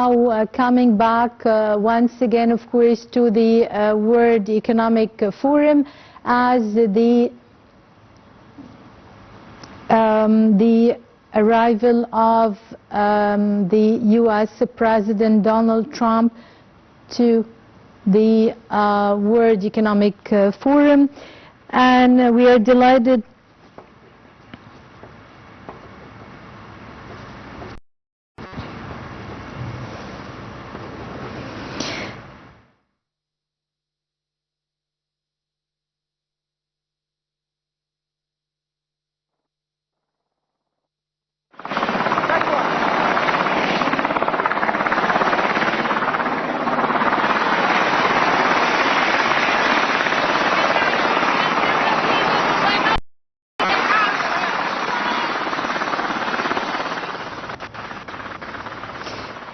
now coming back once again, of course, to the World Economic Forum as the arrival of the U.S. President Donald Trump to the World Economic Forum, and we are delighted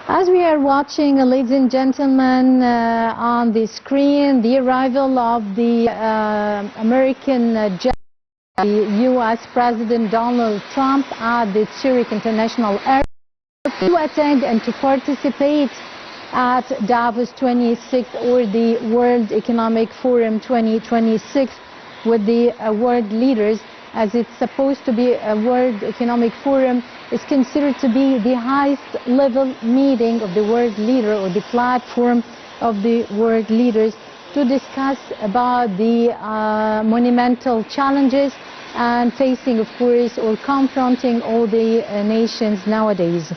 as we are watching, ladies and gentlemen, on the screen, the arrival of the American jet, the U.S. President Donald Trump at the Zurich International Airport to attend and to participate at Davos 26 or the World Economic Forum 2026 with the world leaders, as it's supposed to be a World Economic Forum. Is considered to be the highest level meeting of the world leader, or the platform of the world leaders, to discuss about the monumental challenges and facing, of course, or confronting all the nations nowadays.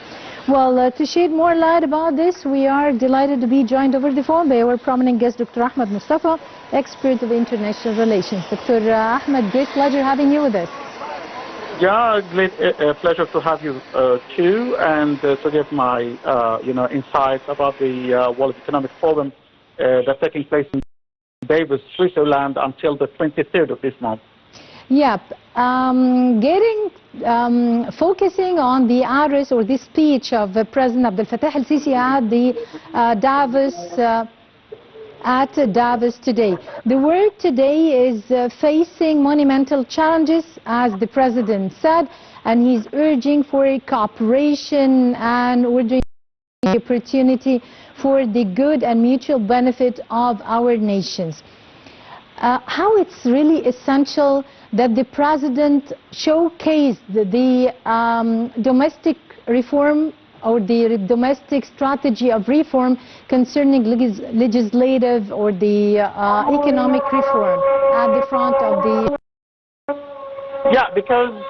Well, to shed more light about this, we are delighted to be joined over the phone by our prominent guest, Dr. Ahmed Mostafa, expert of international relations. Dr. Ahmed, great pleasure having you with us. Yeah, great pleasure to have you too, and to give my insights about the World Economic Forum that's taking place in Davos, Switzerland, until the 23rd of this month. Yep. Focusing on the address or the speech of President Abdel Fattah al-Sisi at the Davos today. The world today is facing monumental challenges, as the President said, and he's urging for a cooperation and urging the opportunity for the good and mutual benefit of our nations. How it's really essential that the President showcased the domestic reform or the domestic strategy of reform concerning legislative or the economic reform at the front of the... Yeah, because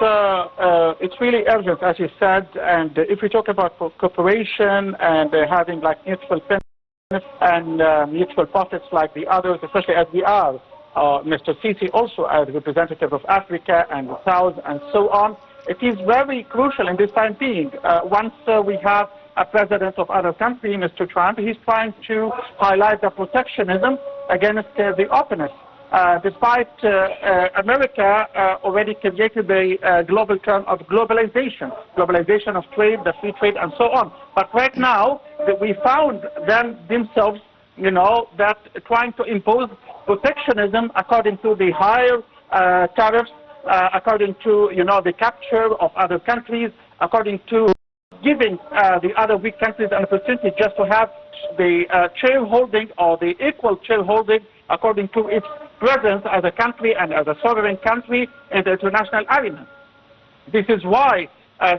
it's really urgent, as you said, and if we talk about cooperation and having like mutual benefits and mutual profits like the others, especially as we are, Mr. Sisi also as representative of Africa and the South and so on, it is very crucial in this time being. Once we have a president of other country, Mr. Trump, he's trying to highlight the protectionism against the openness. Despite America already created the global term of globalization of trade, the free trade and so on. But right now, we found themselves, that trying to impose protectionism according to the higher tariffs, according to, the capture of other countries, according to giving the other weak countries an opportunity just to have the shareholding or the equal shareholding according to its presence as a country and as a sovereign country in the international arena. This is why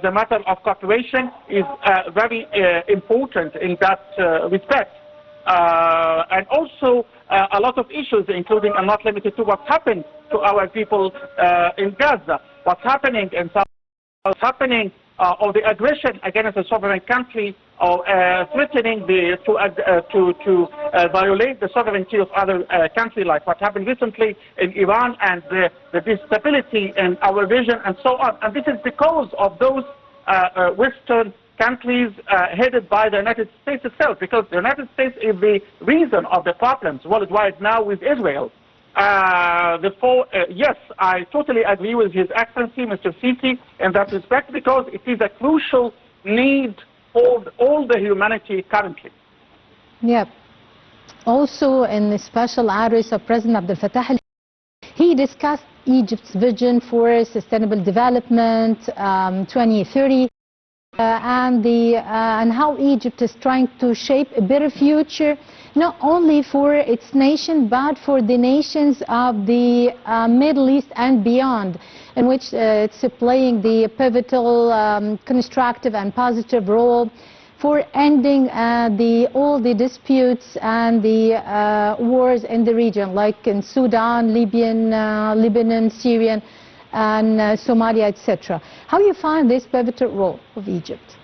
the matter of cooperation is very important in that respect. And also a lot of issues, including and not limited to what happened to our people in Gaza, what's happening in South, what's happening or the aggression against a sovereign country, or threatening to violate the sovereignty of other countries, like what happened recently in Iran, and the instability in our region and so on. And this is because of those Western countries headed by the United States itself, because the United States is the reason of the problems worldwide now with Israel. Yes, I totally agree with His Excellency, Mr. Sisi, in that respect, because it is a crucial need for all the humanity currently. Yep. Also, in the special address of President Abdel Fattah al-Sisi, he discussed Egypt's vision for sustainable development 2030. and how Egypt is trying to shape a better future, not only for its nation, but for the nations of the Middle East and beyond, in which it's playing the pivotal, constructive and positive role for ending all the disputes and the wars in the region, like in Sudan, Lebanon, Syria, and Somalia, etc. How do you find this pivotal role of Egypt?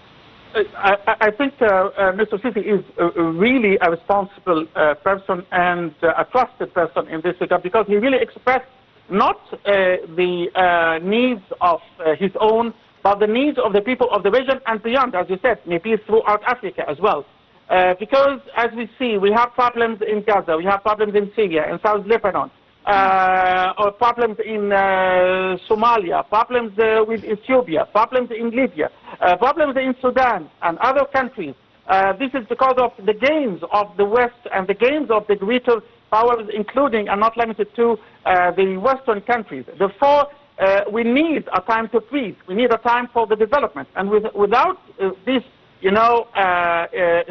I think Mr. Sisi is really a responsible person and a trusted person in this regard, because he really expressed not the needs of his own, but the needs of the people of the region and beyond, as you said, maybe throughout Africa as well. Because as we see, we have problems in Gaza, we have problems in Syria, in South Lebanon, or problems in Somalia, problems with Ethiopia, problems in Libya, problems in Sudan and other countries. This is because of the gains of the West and the gains of the greater powers, including and not limited to the Western countries. Therefore, we need a time to breathe. We need a time for the development. And without this,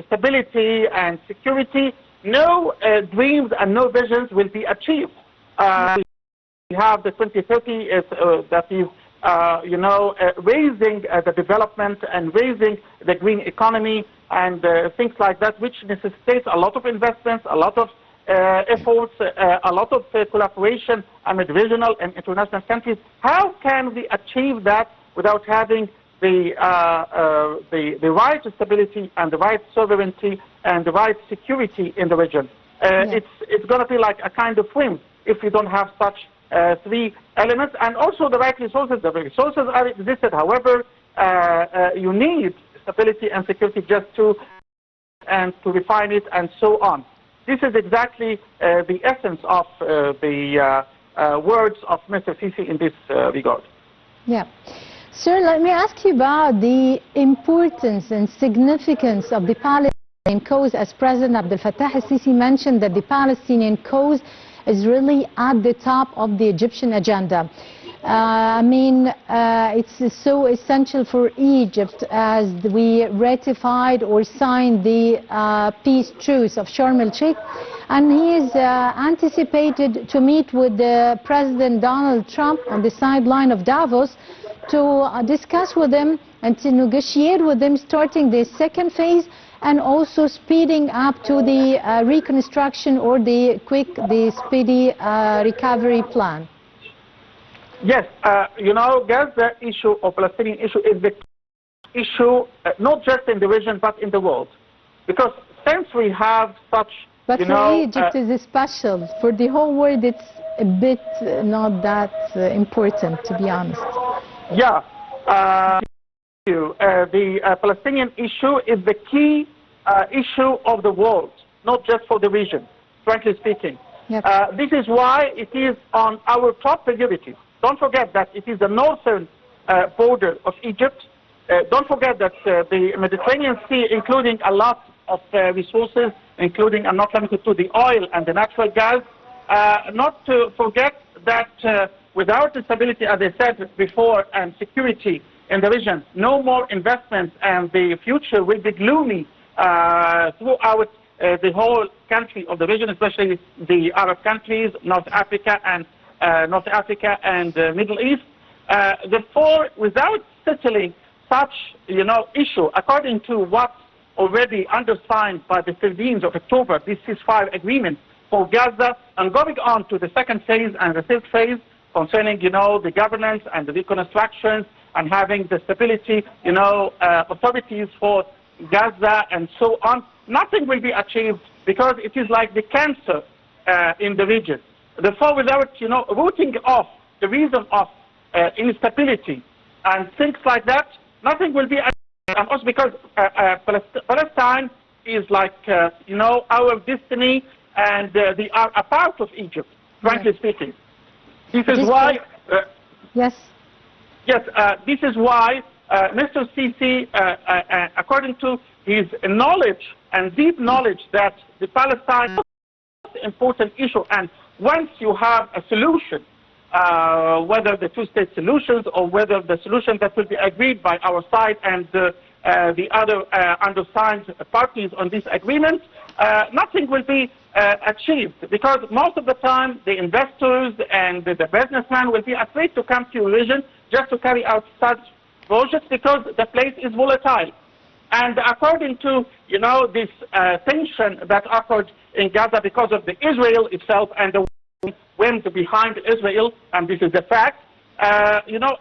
stability and security, no dreams and no visions will be achieved. We have the 2030 that is, raising the development and raising the green economy and things like that, which necessitates a lot of investments, a lot of efforts, a lot of collaboration amid regional and international countries. How can we achieve that without having the right stability and the right sovereignty and the right security in the region? It's going to be like a kind of whim if we don't have such three elements, and also the right resources. The resources are existed. However, you need stability and security just to refine it and so on. This is exactly the essence of the words of Mr. Sisi in this regard. Yeah. Sir, let me ask you about the importance and significance of the Palestinian cause. As President Abdel Fattah al-Sisi mentioned, that the Palestinian cause is really at the top of the Egyptian agenda. It's so essential for Egypt, as we ratified or signed the peace truce of Sharm el-Sheikh, and he is anticipated to meet with President Donald Trump on the sideline of Davos to discuss with them and to negotiate with them, starting the second phase and also speeding up to the reconstruction or the speedy recovery plan. Yes, Gaza issue or Palestinian issue is the issue not just in the region but in the world, because since we have such, but for Egypt is special. For the whole world, it's a bit not that important, to be honest. Yeah, the Palestinian issue is the key issue of the world, not just for the region, frankly speaking. Yep. This is why it is on our top priorities. Don't forget that it is the northern border of Egypt. Don't forget that the Mediterranean Sea, including a lot of resources, including and not limited to the oil and the natural gas. Not to forget that without the stability, as I said before, and security in the region, no more investments, and the future will be gloomy throughout the whole country of the region, especially the Arab countries, North Africa and Middle East. Therefore, without settling such, issue, according to what already undersigned by the 13th of October, this ceasefire agreement for Gaza, and going on to the second phase and the third phase concerning, the governance and the reconstruction and having the stability, authorities for Gaza and so on, nothing will be achieved, because it is like the cancer in the region. Therefore, without, rooting off the reason of instability and things like that, nothing will be achieved. And also because Palestine is like, our destiny, and they are a part of Egypt, frankly speaking. This is why... Yes. Yes, this is why Mr. Sisi, according to his knowledge and deep knowledge that the Palestine is the most important issue, and once you have a solution, whether the two-state solutions or whether the solution that will be agreed by our side and the other undersigned parties on this agreement, nothing will be achieved, because most of the time the investors and the businessmen will be afraid to come to your region just to carry out such projects, because the place is volatile. And according to, this tension that occurred in Gaza because of the Israel itself and the wind behind Israel, and this is a fact,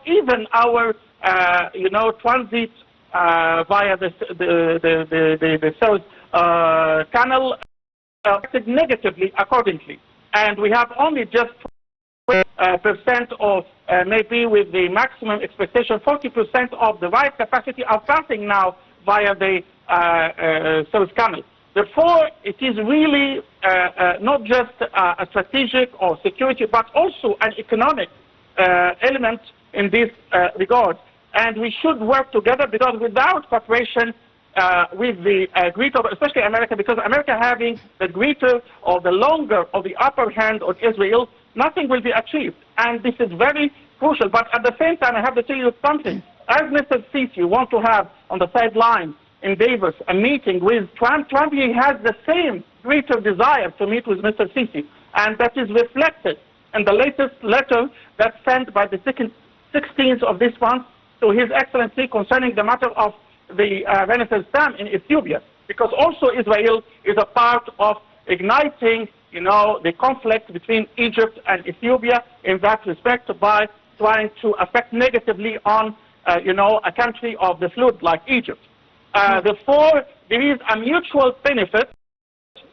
even our, transit via the Suez Canal affected negatively accordingly. And we have only just percent of, maybe with the maximum expectation, 40% of the ride capacity are passing now via the Suez Canal. Therefore, it is really not just a strategic or security, but also an economic element in this regard. And we should work together, because without cooperation with the greater, especially America, because America having the greater or the longer or the upper hand on Israel, nothing will be achieved. And this is very crucial. But at the same time, I have to tell you something. As Mr. Sisi want to have on the sideline in Davos a meeting with Trump, he has the same greater desire to meet with Mr. Sisi. And that is reflected in the latest letter that's sent by the 16th of this month to His Excellency concerning the matter of the Renaissance Dam in Ethiopia. Because also Israel is a part of igniting, the conflict between Egypt and Ethiopia in that respect, by trying to affect negatively on, a country of the flood like Egypt. Therefore, there is a mutual benefit.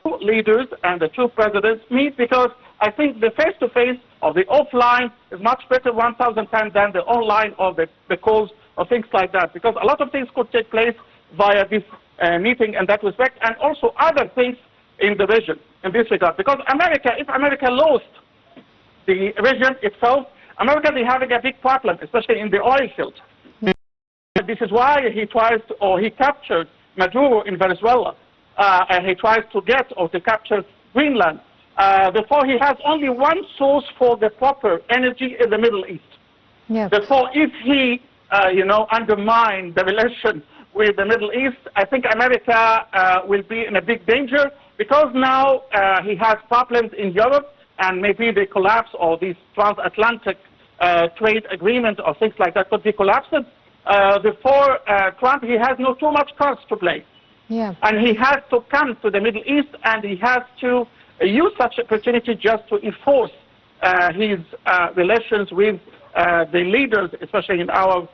Two leaders and the two presidents meet, because I think the face-to-face or the offline is much better 1,000 times than the online or the calls or things like that, because a lot of things could take place via this meeting in that respect, and also other things in the region in this regard. Because if America lost the region itself, America is having a big problem, especially in the oil field. This is why he captured Maduro in Venezuela. And he tries to get or to capture Greenland. Therefore, he has only one source for the proper energy in the Middle East. Yeah. Therefore, if he, undermine the relation with the Middle East, I think America will be in a big danger, because now he has problems in Europe, and maybe the collapse or this transatlantic trade agreement or things like that could be collapsed. Therefore, Trump, he has no too much cards to play. Yeah. And he has to come to the Middle East, and he has to use such opportunity just to enforce his relations with the leaders, especially in our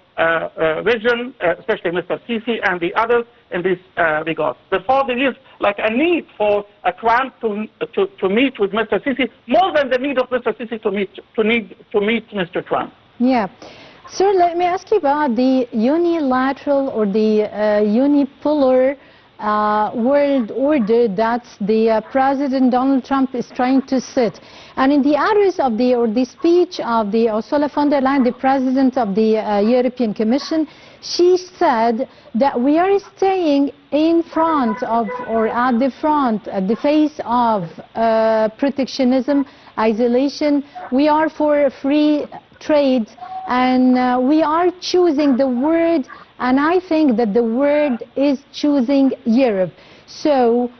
region, especially Mr. Sisi and the others in this regard. Therefore, there is like a need for Trump to meet with Mr. Sisi, more than the need of Mr. Sisi to meet Mr. Trump. Yeah. Sir, let me ask you about the unilateral or the unipolar world order that the President Donald Trump is trying to set. And in the address of the speech of the Ursula von der Leyen, the President of the European Commission, she said that we are staying in front of, or at the front, at the face of protectionism, isolation. We are for free trade, and we are choosing the word, and I think that the word is choosing Europe. So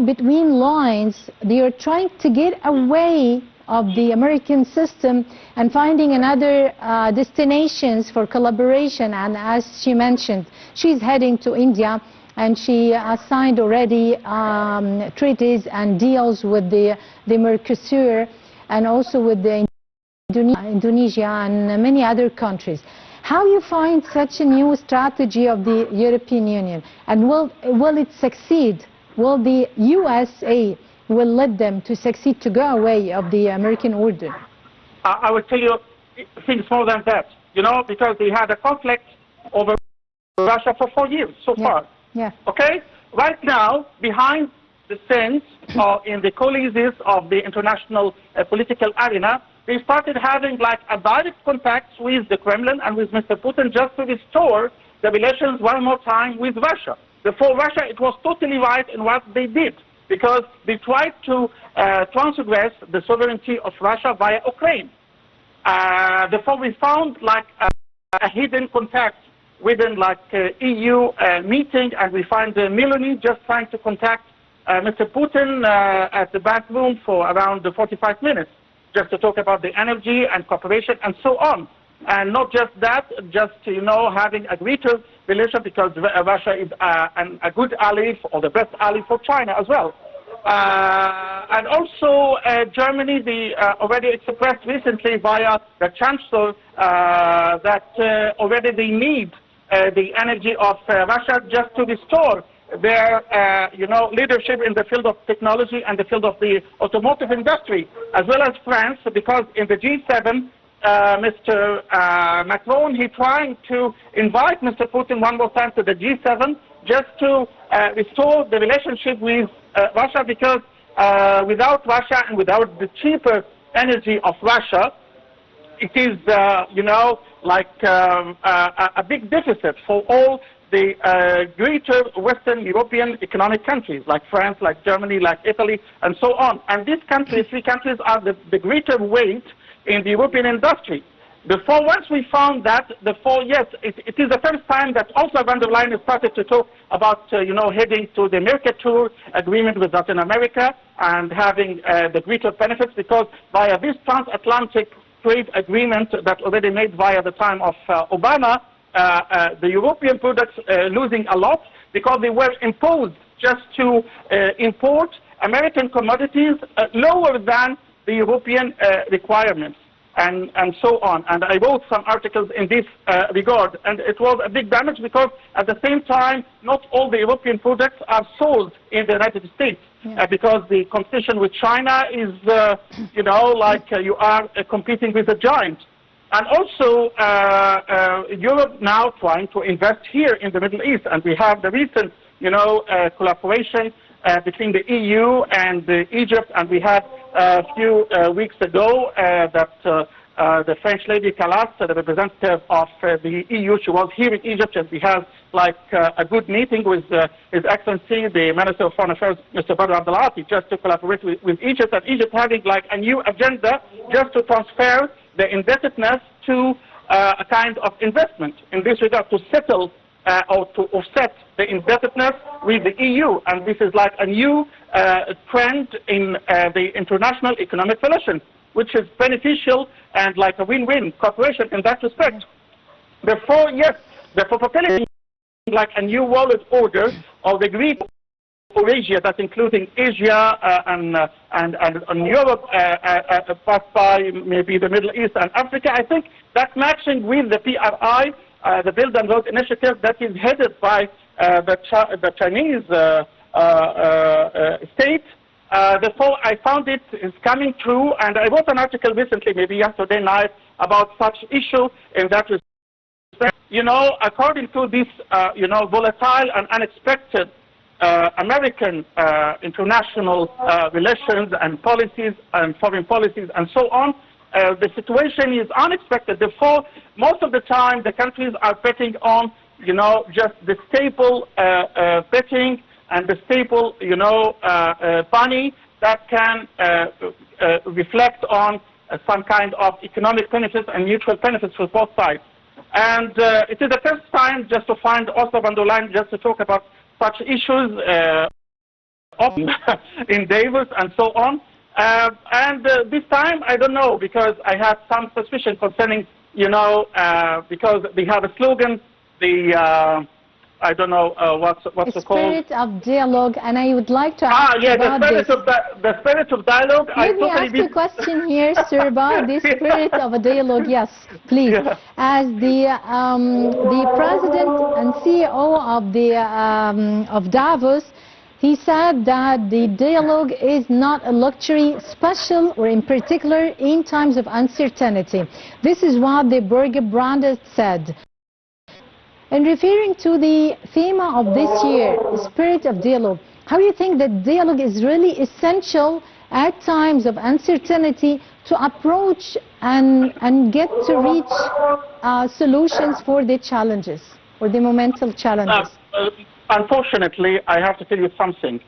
between lines, they are trying to get away of the American system and finding another destinations for collaboration. And as she mentioned, she's heading to India, and she signed already treaties and deals with the Mercosur, and also with the Indonesia and many other countries. How you find such a new strategy of the European Union, and will it succeed? Will the USA will let them to succeed to go away of the American order? I will tell you things more than that, because they had a conflict over Russia for 4 years so far. Yeah. Okay? Right now, behind the scenes, in the coulisses of the international political arena, they started having like a direct contact with the Kremlin and with Mr. Putin just to restore the relations one more time with Russia. Before Russia, it was totally right in what they did, because they tried to transgress the sovereignty of Russia via Ukraine. Therefore, we found like a hidden contact within like EU meeting, and we find Melanie just trying to contact Mr. Putin at the back room for around 45 minutes, just to talk about the energy and cooperation and so on. And not just that, just, you know, having a greater relation, because Russia is a good ally, or the best ally for China as well. And also Germany, they already expressed recently via the Chancellor that already they need the energy of Russia just to restore their, you know, leadership in the field of technology and the field of the automotive industry, as well as France, because in the G7, Mr. Macron, he trying to invite Mr. Putin one more time to the G7 just to restore the relationship with Russia, because without Russia and without the cheaper energy of Russia, it is, you know, like a big deficit for all the greater Western European economic countries, like France, like Germany, like Italy, and so on. And these countries, three countries, are the greater weight in the European industry. Before, once we found that, yes, it is the first time that Ursula von der Leyen has started to talk about, you know, heading to the Mercosur agreement with Latin America and having the greater benefits, because via this transatlantic trade agreement that already made via the time of Obama, the European products losing a lot, because they were imposed just to import American commodities lower than the European requirements, and so on. And I wrote some articles in this regard, and it was a big damage, because at the same time, not all the European products are sold in the United States, because the competition with China is, you know, like you are competing with a giant. And also, Europe now trying to invest here in the Middle East, and we have the recent, you know, collaboration between the EU and Egypt, and we had a few weeks ago that the French lady Callas, the representative of the EU, she was here in Egypt, and we had like a good meeting with His Excellency, the Minister of Foreign Affairs, Mr. Badr Abdelati, just to collaborate with Egypt, and Egypt having like a new agenda just to transfer the indebtedness to a kind of investment in this regard, to settle or to offset the indebtedness with the EU. And this is like a new trend in the international economic relations, which is beneficial and like a win-win cooperation in that respect. Therefore, yes, therefore propelling like a new world order of the Greek Eurasia, that's including Asia and Europe, passed by maybe the Middle East and Africa. I think that's matching with the PRI, the Build and Road Initiative that is headed by the Chinese state. Therefore, I found it is coming true, and I wrote an article recently, maybe yesterday night, about such issue in that respect. You know, according to this, you know, volatile and unexpected American international relations and policies and foreign policies and so on, the situation is unexpected. Therefore, most of the time, the countries are betting on, you know, just the stable betting and the stable, you know, money that can reflect on some kind of economic benefits and mutual benefits for both sides. And it is the first time just to find Ursula von der Leyen just to talk about such issues in Davos and so on. And this time, I don't know, because I have some suspicion concerning, you know, because they have a slogan, the I don't know what's it called? Spirit of dialogue, and I would like to ask about this. The spirit of dialogue. Let me ask you a question here, sir, about this spirit of a dialogue. Yes, please. Yeah. As the president and CEO of Davos, he said that the dialogue is not a luxury, special or in particular in times of uncertainty. This is what the Burger Brandes said. And referring to the theme of this year, spirit of dialogue, how do you think that dialogue is really essential at times of uncertainty to approach and get to reach solutions for the challenges or the momental challenges? Unfortunately, I have to tell you something.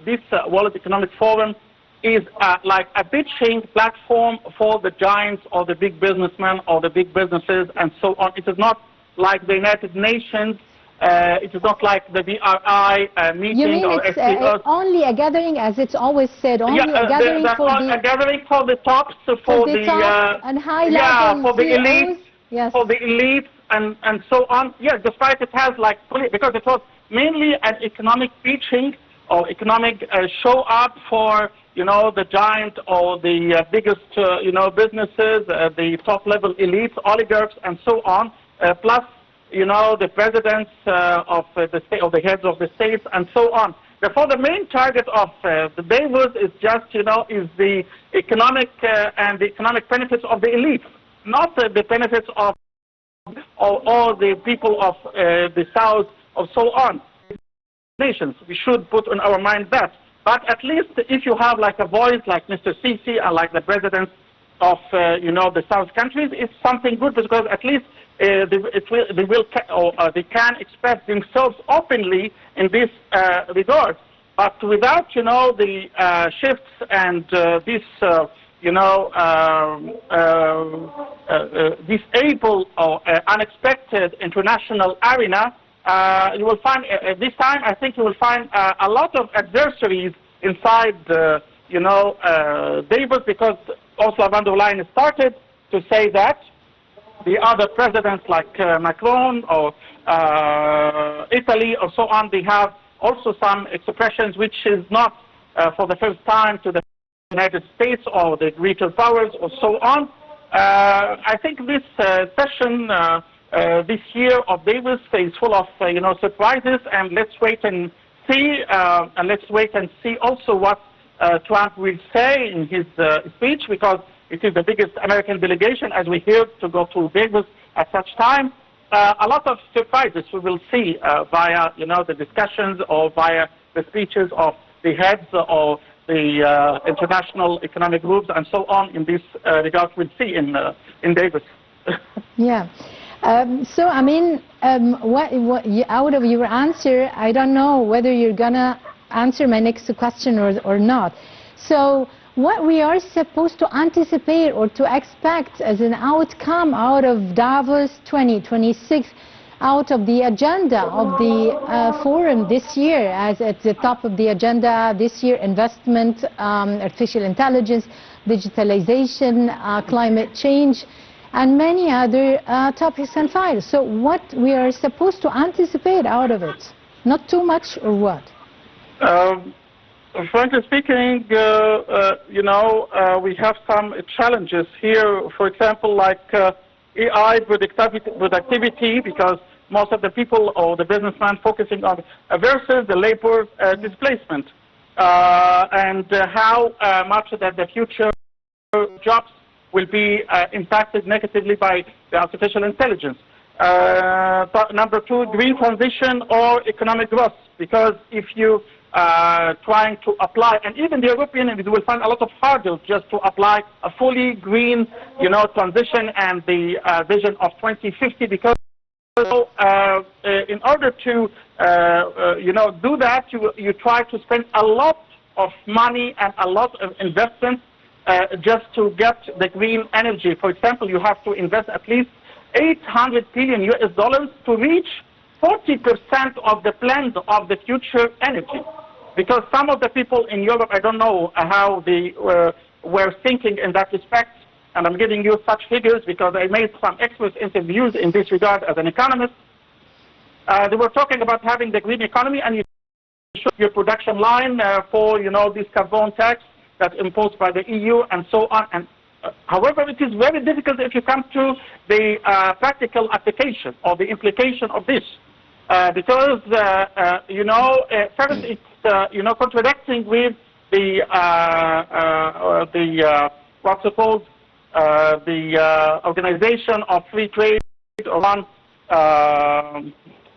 This World Economic Forum is like a pitching platform for the giants or the big businessmen or the big businesses and so on. It is not like the United Nations. It is not like the BRI meeting You mean or it's only a gathering, as it's always said, only a gathering a gathering for the tops, for the top and high level for the CEOs? elites, Yes. for the elites and so on. Yeah, despite it has like, because it was mainly an economic preaching or economic show up for, you know, the giant or the biggest, you know, businesses, the top level elites, oligarchs and so on, plus, you know, the presidents of the state, or the heads of the states and so on. Therefore, the main target of the Davos is just, you know, is the economic and the economic benefits of the elites, not the benefits of all the people of the South or so on. Nations. We should put on our mind that. But at least if you have like a voice like Mr. Sisi and like the presidents of, you know, the South countries, it's something good, because at least they can express themselves openly in this regard. But without, you know, the shifts and this, you know, disable or unexpected international arena, you will find this time, I think you will find a lot of adversaries inside, you know, Davos, because Ursula von der Leyen started to say that. The other presidents like Macron or Italy or so on, they have also some expressions which is not for the first time to the United States or the greater powers or so on. I think this session this year of Davos is full of, you know, surprises, and let's wait and see, also what Trump will say in his speech, because it is the biggest American delegation, as we hear, to go to Davos at such time. A lot of surprises we will see via, you know, the discussions or via the speeches of the heads or the international economic groups and so on. In this regard, we'll see in Davos. Yeah. So, I mean, out of your answer, I don't know whether you're going to answer my next question or not. So, what we are supposed to anticipate or to expect as an outcome out of Davos 2026, out of the agenda of the forum this year, as at the top of the agenda this year, investment, artificial intelligence, digitalization, climate change, and many other topics and files. So what we are supposed to anticipate out of it? Not too much, or what? Frankly speaking, you know, we have some challenges here. For example, like AI productivity, because most of the people or the businessmen focusing on versus the labor displacement, and how much that the future jobs will be impacted negatively by the artificial intelligence. Number two, green transition or economic growth, because if you trying to apply, and even the European Union will find a lot of hurdles just to apply a fully green, you know, transition and the vision of 2050, because in order to, you know, do that, you try to spend a lot of money and a lot of investments just to get the green energy. For example, you have to invest at least $800 billion to reach 40% of the blend of the future energy. Because some of the people in Europe, I don't know how they were thinking in that respect, and I'm giving you such figures because I made some expert interviews in this regard as an economist. They were talking about having the green economy, and you should your production line for, you know, this carbon tax that's imposed by the EU and so on. And however, it is very difficult if you come to the practical application or the implication of this. Because, you know, first it's, you know, contradicting with the what's it called, the Organization of Free Trade around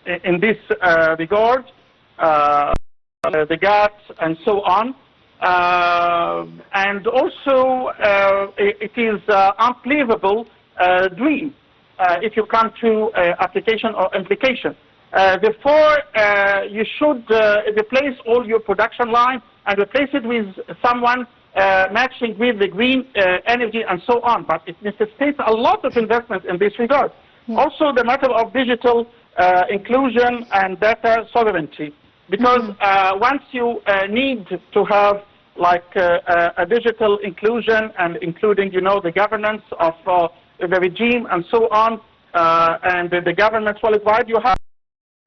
in this regard, the GATT and so on. And also, it is unbelievable dream if you come to application or implication. Therefore, you should replace all your production line and replace it with someone matching with the green energy and so on. But it necessitates a lot of investment in this regard. Also the matter of digital inclusion and data sovereignty. Because once you need to have like a digital inclusion and including, the governance of the regime and so on, and the governments worldwide, you have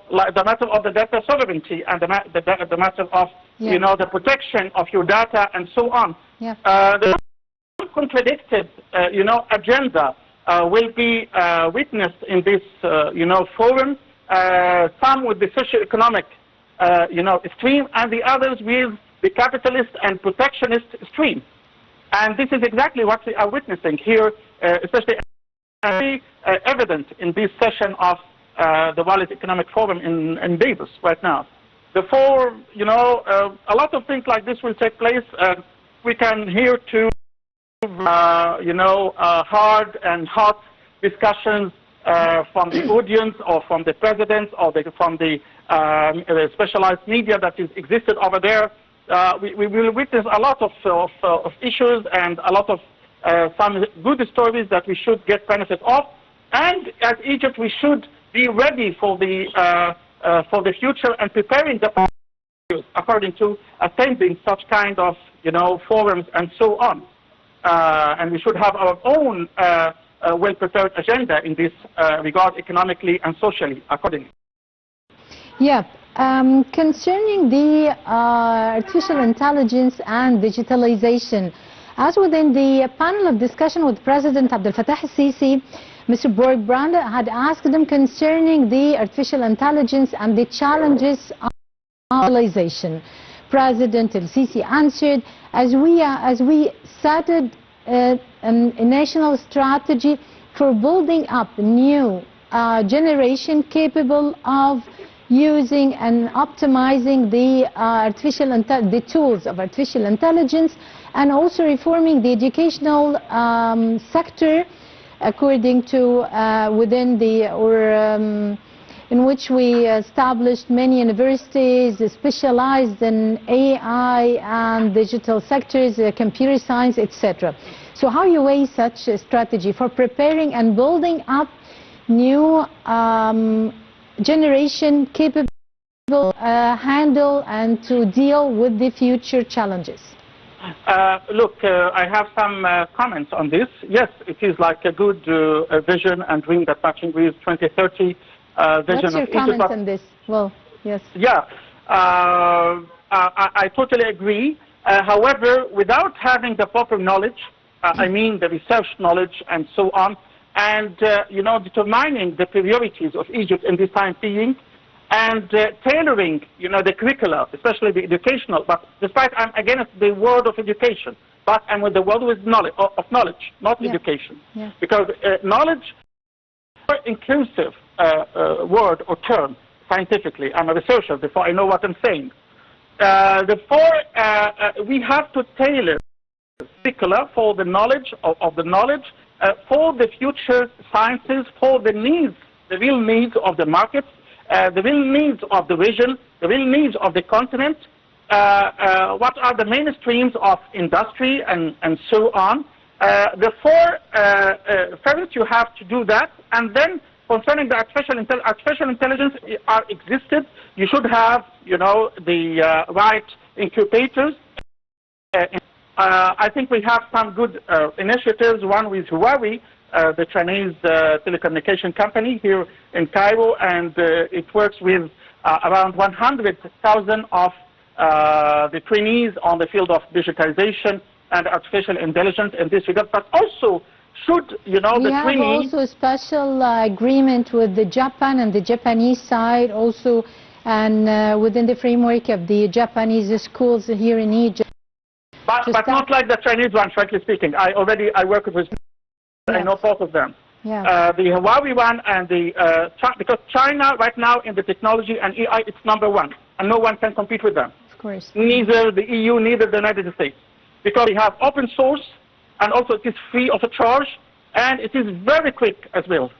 like the matter of the data sovereignty and the matter of, the protection of your data and so on. The contradicted, agenda will be witnessed in this, forum. Some with the socio-economic, stream, and the others with the capitalist and protectionist stream. And this is exactly what we are witnessing here, especially evident in this session of the World Economic Forum in Davos right now. Therefore, a lot of things like this will take place. We can hear to, hard and hot discussions from the audience or from the president or from the specialized media that is existed over there. We will witness a lot of issues and a lot of some good stories that we should get benefit of. And as Egypt, we should be ready for the future and preparing the according to attending such kind of forums and so on. And we should have our own well-prepared agenda in this regard, economically and socially, accordingly. Yeah. Concerning the artificial intelligence and digitalization, as within the panel of discussion with President Abdel Fattah al-Sisi, Mr. Borgbrand had asked them concerning the artificial intelligence and the challenges of digitalization. President al-Sisi answered, as we started a national strategy for building up a new generation capable of using and optimizing the tools of artificial intelligence, and also reforming the educational sector according to in which we established many universities specialized in AI and digital sectors, computer science, etc. So how you weigh such a strategy for preparing and building up new generation capable to handle and to deal with the future challenges? Look, I have some comments on this. Yes, it is like a good vision and dream that matching with 2030 vision. What's your comment on this? Well, yes. Yeah, I totally agree. However, without having the proper knowledge, I mean the research knowledge and so on, and determining the priorities of Egypt in this time being, and tailoring, the curricula, especially the educational. But despite I'm against the word of education, but I'm with the word with knowledge, not education, because knowledge is an inclusive word or term scientifically. I'm a researcher, therefore I know what I'm saying. Therefore, we have to tailor curricula for the knowledge of the knowledge, for the future sciences, for the needs, the real needs of the markets, the real needs of the region, the real needs of the continent, what are the mainstreams of industry and so on. Therefore, first you have to do that, and then concerning the artificial intelligence existed, you should have, the right incubators. I think we have some good initiatives, one with Huawei, the Chinese telecommunication company here in Cairo, and it works with around 100,000 of the trainees on the field of digitization and artificial intelligence in this regard, but also should, the trainees... We have also a special agreement with the Japan and the Japanese side also, and within the framework of the Japanese schools here in Egypt. But not like the Chinese one, frankly speaking. I work with, I know both of them. Yeah. The Huawei one and the, because China right now in the technology and AI, it's #1, and no one can compete with them. Of course. Neither the EU, neither the United States. Because we have open source, and also it is free of a charge, and it is very quick as well,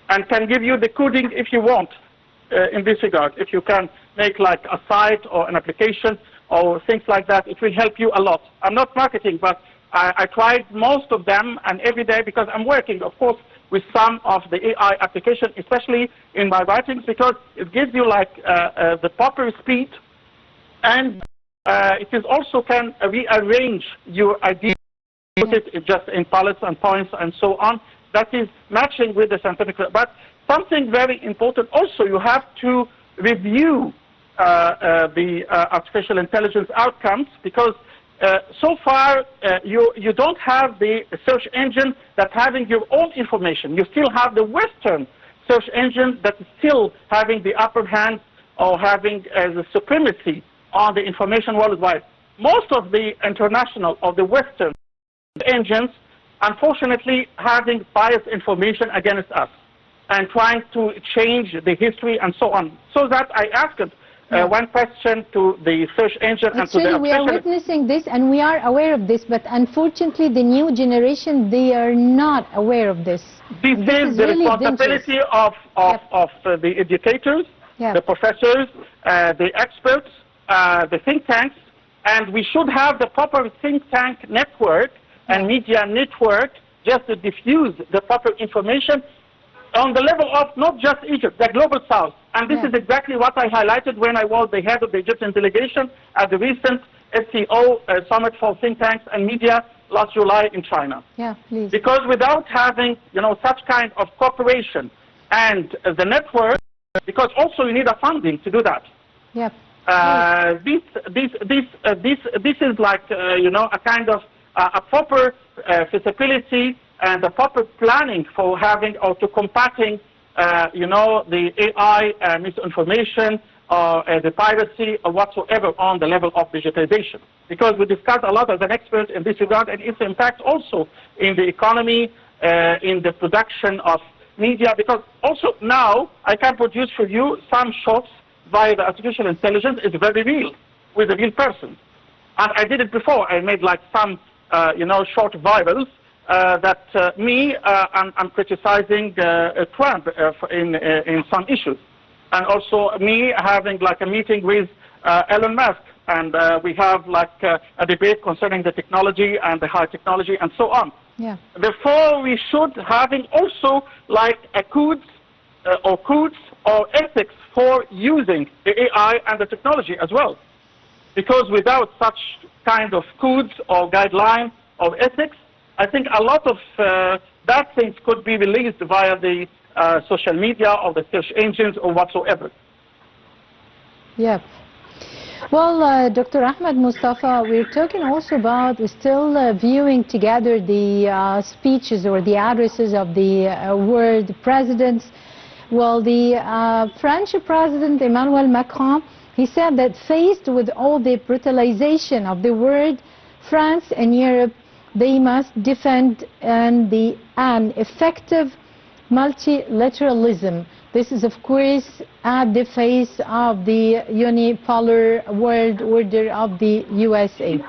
and can give you the coding if you want in this regard. If you can make like a site or an application or things like that, it will help you a lot. I'm not marketing, but I tried most of them, and every day, because I'm working, of course, with some of the AI application, especially in my writings, because it gives you like the proper speed, and it is also can rearrange your ideas, put it just in palettes and points and so on. That is matching with the scientific. But something very important also, you have to review the artificial intelligence outcomes, because so far you don't have the search engine that's having your own information. You still have the Western search engine that is still having the upper hand or having the supremacy on the information worldwide. Most of the international or the Western engines, unfortunately, having biased information against us and trying to change the history and so on. So that I asked one question to the search engine and to the we are witnessing this and we are aware of this, but unfortunately the new generation, they are not aware of this. This is the really responsibility of the educators, the professors, the experts, the think tanks, and we should have the proper think tank network and media network just to diffuse the proper information on the level of not just Egypt, the global south. And this is exactly what I highlighted when I was the head of the Egyptian delegation at the recent SCO Summit for Think Tanks and Media last July in China. Please. Because without having, such kind of cooperation and the network, because also you need a funding to do that. This is like, a kind of a proper feasibility and a proper planning for having or to combating, the AI misinformation or the piracy or whatsoever on the level of digitization. Because we discussed a lot as an expert in this regard and its impact also in the economy, in the production of media, because also now I can produce for you some shots via the artificial intelligence. It's very real, with a real person. And I did it before. I made like some, short virals that I'm criticizing Trump in some issues. And also me having like a meeting with Elon Musk, and we have like a debate concerning the technology and the high technology and so on. Therefore, we should having also like a codes or ethics for using the AI and the technology as well. Because without such kind of codes or guidelines or ethics, I think a lot of bad things could be released via the social media or the search engines or whatsoever. Well, Dr. Ahmed Mostafa, we're talking also about still viewing together the speeches or the addresses of the world presidents. Well, the French President Emmanuel Macron, he said that faced with all the brutalization of the world, France and Europe, they must defend an effective multilateralism. This is, of course, at the face of the unipolar world order of the USA.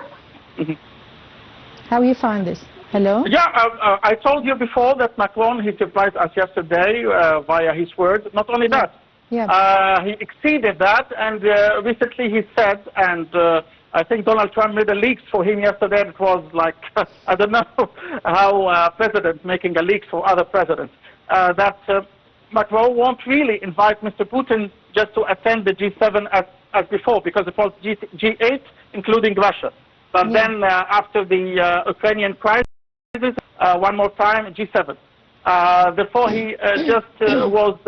How you find this? Hello? I told you before that Macron, he surprised us yesterday via his words. Not only that, he exceeded that, and recently he said, and I think Donald Trump made a leak for him yesterday. It was like, I don't know how presidents making a leak for other presidents, that Macron won't really invite Mr. Putin just to attend the G7 as before, because it was G8, including Russia. But then after the Ukrainian crisis, one more time, G7. Therefore, he just was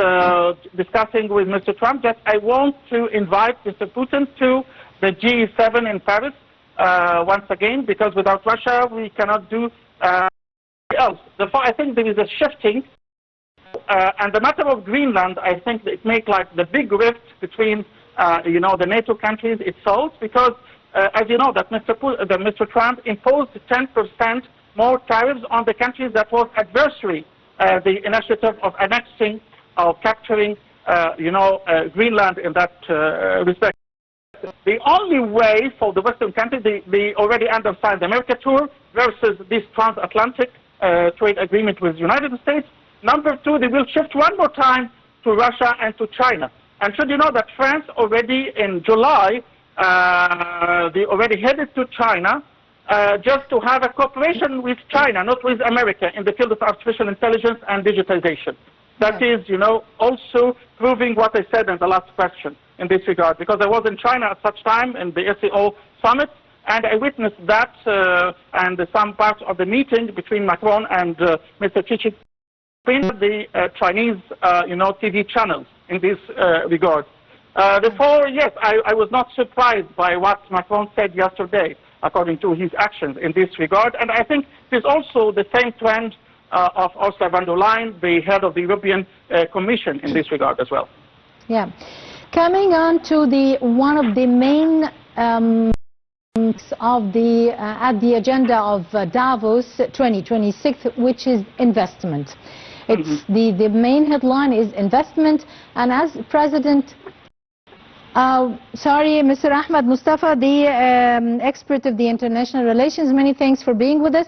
discussing with Mr. Trump that I want to invite Mr. Putin to the G7 in Paris once again, because without Russia, we cannot do else. Therefore, I think there is a shifting. And the matter of Greenland, I think it makes like the big rift between, the NATO countries itself, because as you know, that Mr. Trump imposed 10% more tariffs on the countries that was adversary the initiative of annexing or capturing, Greenland in that respect. The only way for the Western countries, they already undersigned the Mercosur versus this transatlantic trade agreement with the United States. Number two, they will shift one more time to Russia and to China. And should you know that France already in July, they already headed to China just to have a cooperation with China, not with America, in the field of artificial intelligence and digitization. That is, also proving what I said in the last question in this regard, because I was in China at such time in the SEO summit, and I witnessed that and some parts of the meeting between Macron and Mr. Xi Jinping, the Chinese, TV channels in this regard. Therefore, yes, I was not surprised by what Macron said yesterday, according to his actions in this regard, and I think there's also the same trend of Ursula von der Leyen, the head of the European Commission, in this regard as well. Yeah. Coming on to one of the main at the agenda of Davos 2026, which is investment. It's the main headline is investment, and as President sorry, Mr. Ahmed, Mostafa, the expert of the international relations, many thanks for being with us.